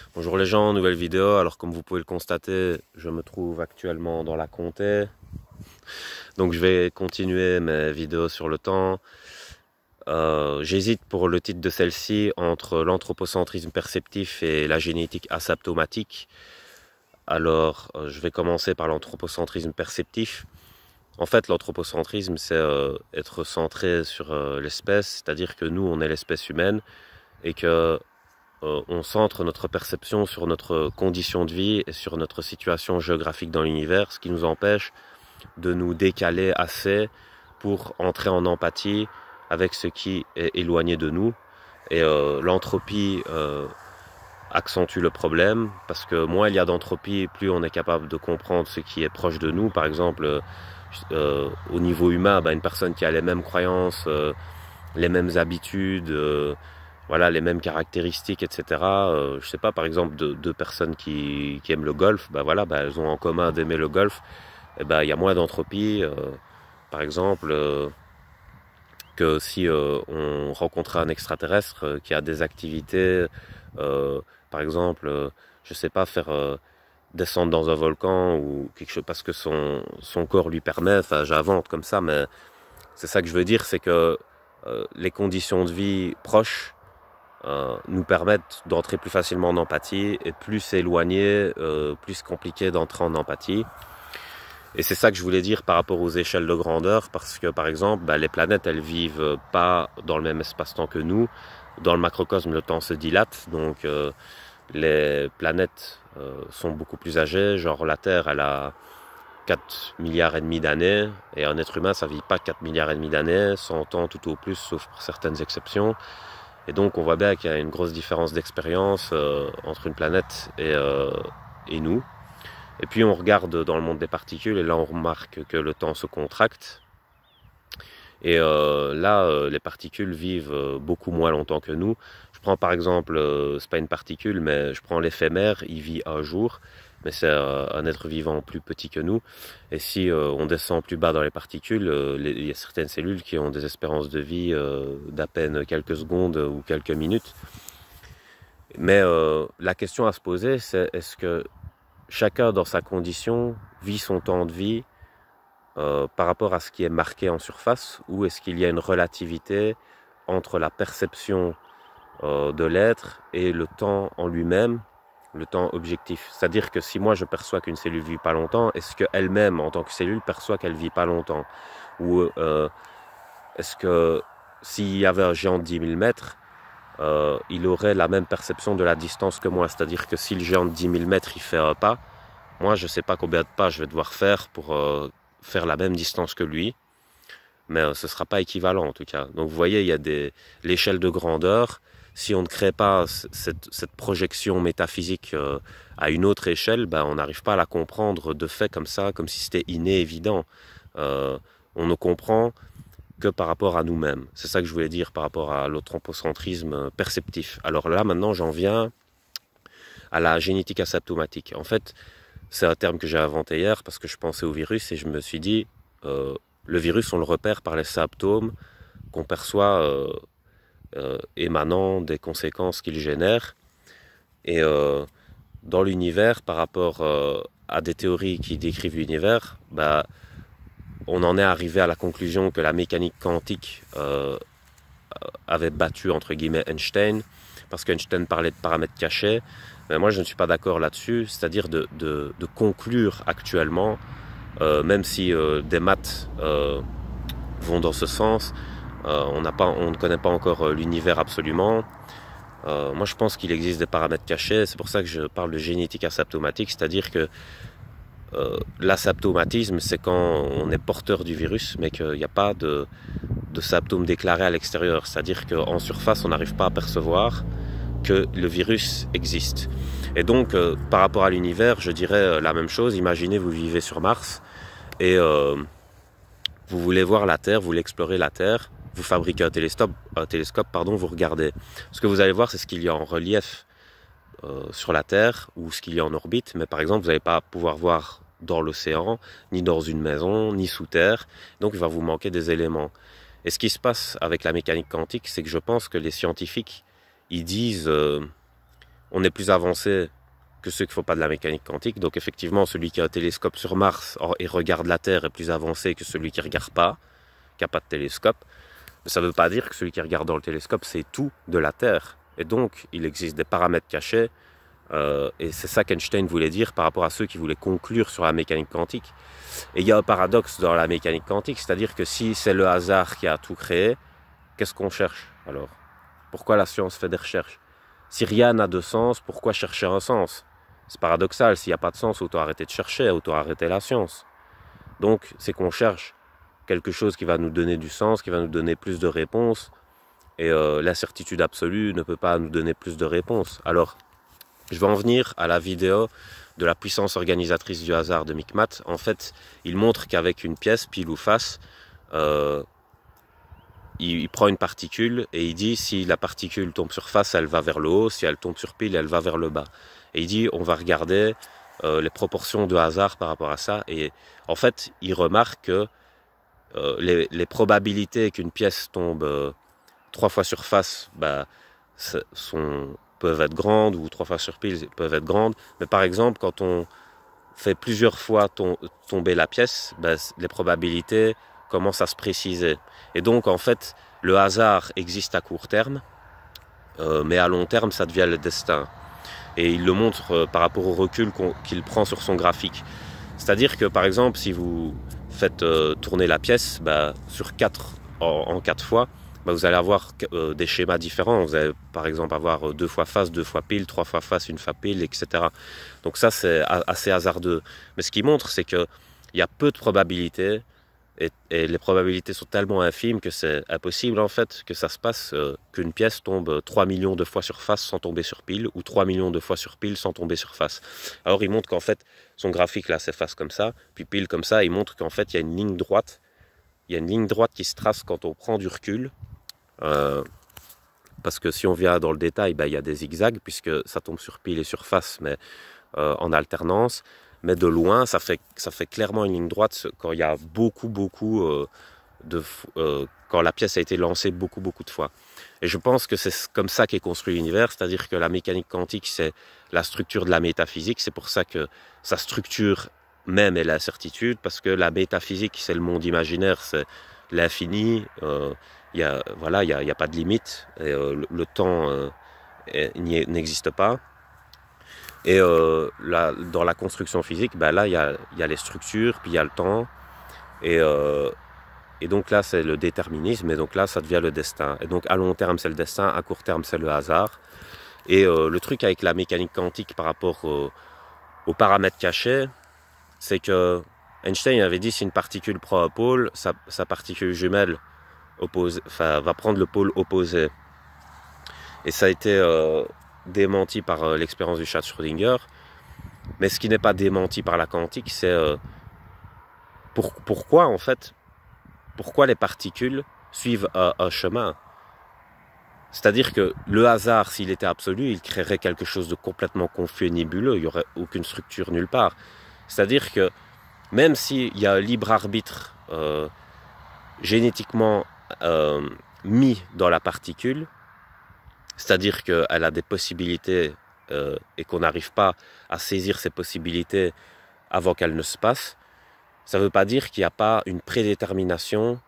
Bonjour les gens, nouvelle vidéo. Alors comme vous pouvez le constater, je me trouve actuellement dans la Comté. Donc je vais continuer mes vidéos sur le temps. J'hésite pour le titre de celle-ci entre l'anthropocentrisme perceptif et la génétique asymptomatique. Alors je vais commencer par l'anthropocentrisme perceptif. En fait, l'anthropocentrisme, c'est être centré sur l'espèce, c'est-à-dire que nous, on est l'espèce humaine et que on centre notre perception sur notre condition de vie et sur notre situation géographique dans l'univers, ce qui nous empêche de nous décaler assez pour entrer en empathie avec ce qui est éloigné de nous. Et l'entropie accentue le problème, parce que moins il y a d'entropie, plus on est capable de comprendre ce qui est proche de nous. Par exemple, au niveau humain, une personne qui a les mêmes croyances, les mêmes habitudes, voilà, les mêmes caractéristiques, etc. Je sais pas, par exemple, deux personnes qui aiment le golf, voilà, elles ont en commun d'aimer le golf. Et il y a moins d'entropie, par exemple, que si on rencontrait un extraterrestre qui a des activités, par exemple, je sais pas, faire descendre dans un volcan ou quelque chose parce que son corps lui permet. Enfin, j'invente comme ça, mais c'est ça que je veux dire, c'est que les conditions de vie proches nous permettent d'entrer plus facilement en empathie, et plus éloigné, plus compliqué d'entrer en empathie. Et c'est ça que je voulais dire par rapport aux échelles de grandeur, parce que par exemple, les planètes, elles vivent pas dans le même espace-temps que nous. Dans le macrocosme, le temps se dilate, donc les planètes sont beaucoup plus âgées. Genre la Terre, elle a 4 milliards et demi d'années, et un être humain, ça vit pas 4 milliards et demi d'années, 100 ans tout au plus, sauf pour certaines exceptions. Et donc on voit bien qu'il y a une grosse différence d'expérience entre une planète et nous. Et puis on regarde dans le monde des particules, et là on remarque que le temps se contracte. Et les particules vivent beaucoup moins longtemps que nous. Je prends par exemple, c'est pas une particule, mais je prends l'éphémère, il vit un jour, mais c'est un être vivant plus petit que nous. Et si on descend plus bas dans les particules, il y a certaines cellules qui ont des espérances de vie d'à peine quelques secondes ou quelques minutes. Mais la question à se poser, c'est est-ce que chacun dans sa condition vit son temps de vie par rapport à ce qui est marqué en surface, ou est-ce qu'il y a une relativité entre la perception de l'être et le temps en lui-même, le temps objectif. C'est-à-dire que si moi je perçois qu'une cellule vit pas longtemps, est-ce qu'elle-même en tant que cellule perçoit qu'elle vit pas longtemps? Ou est-ce que s'il y avait un géant de 10 000 mètres, il aurait la même perception de la distance que moi? C'est-à-dire que si le géant de 10 000 mètres il fait un pas, moi je sais pas combien de pas je vais devoir faire pour faire la même distance que lui, mais ce ne sera pas équivalent en tout cas. Donc vous voyez, il y a l'échelle de grandeur. Si on ne crée pas cette projection métaphysique à une autre échelle, on n'arrive pas à la comprendre de fait comme ça, comme si c'était inné, évident. On ne comprend que par rapport à nous-mêmes. C'est ça que je voulais dire par rapport à l'anthropocentrisme perceptif. Alors là, maintenant, j'en viens à la génétique asymptomatique. En fait, c'est un terme que j'ai inventé hier parce que je pensais au virus et je me suis dit, le virus, on le repère par les symptômes qu'on perçoit émanant des conséquences qu'il génère. Et dans l'univers, par rapport à des théories qui décrivent l'univers, on en est arrivé à la conclusion que la mécanique quantique avait battu, entre guillemets, Einstein, parce qu'Einstein parlait de paramètres cachés. Mais moi, je ne suis pas d'accord là-dessus, c'est-à-dire de conclure actuellement, même si des maths vont dans ce sens, on ne connaît pas encore l'univers absolument. Moi, je pense qu'il existe des paramètres cachés. C'est pour ça que je parle de génétique asymptomatique, c'est-à-dire que l'asymptomatisme, c'est quand on est porteur du virus, mais qu'il n'y a pas de symptômes déclarés à l'extérieur. C'est-à-dire qu'en surface, on n'arrive pas à percevoir que le virus existe. Et donc, par rapport à l'univers, je dirais la même chose. Imaginez, vous vivez sur Mars et vous voulez voir la Terre, vous voulez explorer la Terre, vous fabriquez un télescope, vous regardez. Ce que vous allez voir, c'est ce qu'il y a en relief sur la Terre ou ce qu'il y a en orbite, mais par exemple, vous n'allez pas pouvoir voir dans l'océan, ni dans une maison, ni sous terre, donc il va vous manquer des éléments. Et ce qui se passe avec la mécanique quantique, c'est que je pense que les scientifiques, ils disent on est plus avancé que ceux qui ne font pas de la mécanique quantique. Donc effectivement, celui qui a un télescope sur Mars et regarde la Terre est plus avancé que celui qui ne regarde pas, qui n'a pas de télescope. Mais ça ne veut pas dire que celui qui regarde dans le télescope, c'est tout de la Terre. Et donc, il existe des paramètres cachés. Et c'est ça qu'Einstein voulait dire par rapport à ceux qui voulaient conclure sur la mécanique quantique. Et il y a un paradoxe dans la mécanique quantique, c'est-à-dire que si c'est le hasard qui a tout créé, qu'est-ce qu'on cherche alors? Pourquoi la science fait des recherches? Si rien n'a de sens, pourquoi chercher un sens? C'est paradoxal, s'il n'y a pas de sens, autant arrêter de chercher, autant arrêter la science. Donc, c'est qu'on cherche quelque chose qui va nous donner du sens, qui va nous donner plus de réponses. Et l'incertitude absolue ne peut pas nous donner plus de réponses. Alors, je vais en venir à la vidéo de la puissance organisatrice du hasard de Micmac. En fait, il montre qu'avec une pièce, pile ou face, il prend une particule et il dit si la particule tombe sur face, elle va vers le haut, si elle tombe sur pile, elle va vers le bas. Et il dit on va regarder les proportions de hasard par rapport à ça. Et en fait, il remarque que les probabilités qu'une pièce tombe 3 fois sur face peuvent être grandes, ou 3 fois sur pile peuvent être grandes. Mais par exemple, quand on fait plusieurs fois tomber la pièce, les probabilités commencent à se préciser. Et donc, en fait, le hasard existe à court terme, mais à long terme, ça devient le destin. Et il le montre par rapport au recul qu'il prend sur son graphique. C'est-à-dire que, par exemple, si vous faites tourner la pièce en 4 fois, vous allez avoir des schémas différents. Vous allez par exemple avoir 2 fois face, 2 fois pile, 3 fois face, 1 fois pile, etc. Donc ça, c'est assez hasardeux. Mais ce qui montre, c'est qu'il y a peu de probabilités, et les probabilités sont tellement infimes que c'est impossible en fait que ça se passe, qu'une pièce tombe 3 millions de fois sur face sans tomber sur pile, ou 3 millions de fois sur pile sans tomber sur face. Alors il montre qu'en fait, son graphique là, c'est face comme ça, puis pile comme ça. Il montre qu'en fait, il y a une ligne droite. Il y a une ligne droite qui se trace quand on prend du recul. Parce que si on vient dans le détail, il y a des zigzags, puisque ça tombe sur pile et sur face, mais en alternance. Mais de loin, ça fait clairement une ligne droite quand il y a beaucoup quand la pièce a été lancée beaucoup de fois. Et je pense que c'est comme ça qu'est construit l'univers, c'est-à-dire que la mécanique quantique, c'est la structure de la métaphysique. C'est pour ça que sa structure même est l'incertitude, parce que la métaphysique, c'est le monde imaginaire, c'est l'infini. Il n'y a pas de limite, et le temps n'existe pas. Et dans la construction physique, là, il y a les structures, puis il y a le temps. Et donc là, c'est le déterminisme, et donc là, ça devient le destin. Et donc à long terme, c'est le destin, à court terme, c'est le hasard. Et le truc avec la mécanique quantique par rapport aux paramètres cachés, c'est que Einstein avait dit si une particule prend un pôle, sa particule jumelle va prendre le pôle opposé. Et ça a été démenti par l'expérience du chat de Schrödinger. Mais ce qui n'est pas démenti par la quantique, c'est pourquoi en fait, pourquoi les particules suivent un chemin. C'est-à-dire que le hasard, s'il était absolu, il créerait quelque chose de complètement confus et nébuleux. Il n'y aurait aucune structure nulle part. C'est-à-dire que même s'il y a un libre arbitre génétiquement mis dans la particule, c'est-à-dire qu'elle a des possibilités et qu'on n'arrive pas à saisir ces possibilités avant qu'elles ne se passent, ça ne veut pas dire qu'il n'y a pas une prédétermination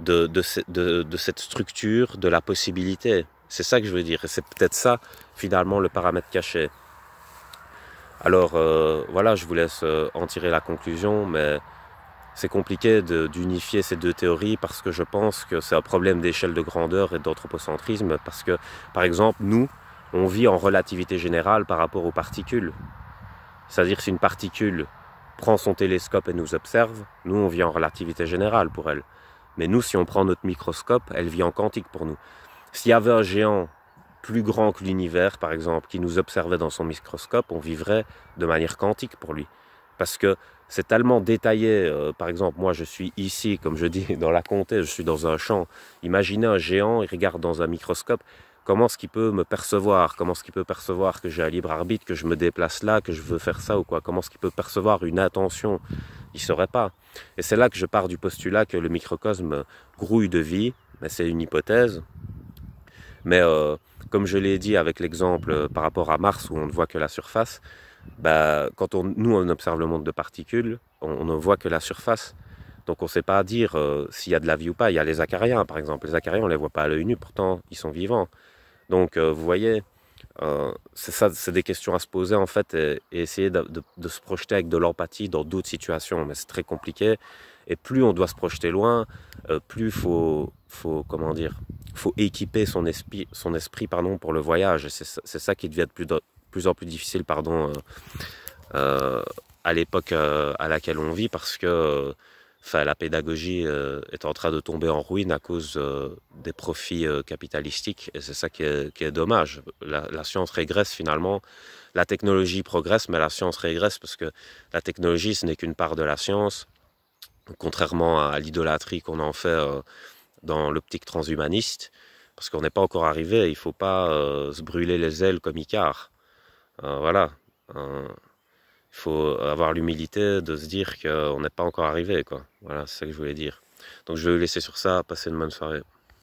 de cette structure, de la possibilité. C'est ça que je veux dire, et c'est peut-être ça, finalement, le paramètre caché. Alors, voilà, je vous laisse en tirer la conclusion, mais c'est compliqué d'unifier ces deux théories, parce que je pense que c'est un problème d'échelle de grandeur et d'anthropocentrisme, parce que, par exemple, nous, on vit en relativité générale par rapport aux particules. C'est-à-dire, si une particule prend son télescope et nous observe, nous, on vit en relativité générale pour elle. Mais nous, si on prend notre microscope, elle vit en quantique pour nous. S'il y avait un géant plus grand que l'univers, par exemple, qui nous observait dans son microscope, on vivrait de manière quantique pour lui. Parce que c'est tellement détaillé. Par exemple, moi, je suis ici, comme je dis, dans la comté, je suis dans un champ. Imaginez un géant, il regarde dans un microscope. Comment est-ce qu'il peut me percevoir? Comment est-ce qu'il peut percevoir que j'ai un libre arbitre, que je me déplace là, que je veux faire ça ou quoi? Comment est-ce qu'il peut percevoir une intention? Il ne saurait pas. Et c'est là que je pars du postulat que le microcosme grouille de vie. Mais c'est une hypothèse. Mais comme je l'ai dit avec l'exemple par rapport à Mars où on ne voit que la surface, bah, quand nous on observe le monde de particules, on ne voit que la surface. Donc on ne sait pas dire s'il y a de la vie ou pas. Il y a les acariens par exemple. Les acariens on ne les voit pas à l'œil nu, pourtant ils sont vivants. Donc vous voyez, c'est ça, c'est des questions à se poser en fait et essayer de se projeter avec de l'empathie dans d'autres situations. Mais c'est très compliqué. Et plus on doit se projeter loin, plus comment dire, faut équiper son esprit pardon, pour le voyage. C'est ça qui devient de plus en plus difficile pardon, euh, à l'époque à laquelle on vit parce que enfin, la pédagogie est en train de tomber en ruine à cause des profits capitalistiques et c'est ça qui est dommage. La science régresse finalement, la technologie progresse mais la science régresse parce que la technologie ce n'est qu'une part de la science, contrairement à l'idolâtrie qu'on en fait dans l'optique transhumaniste, parce qu'on n'est pas encore arrivé, il ne faut pas se brûler les ailes comme Icare. Voilà. Il faut avoir l'humilité de se dire qu'on n'est pas encore arrivé, quoi. Voilà, c'est ça que je voulais dire. Donc je vais vous laisser sur ça, passez une bonne soirée.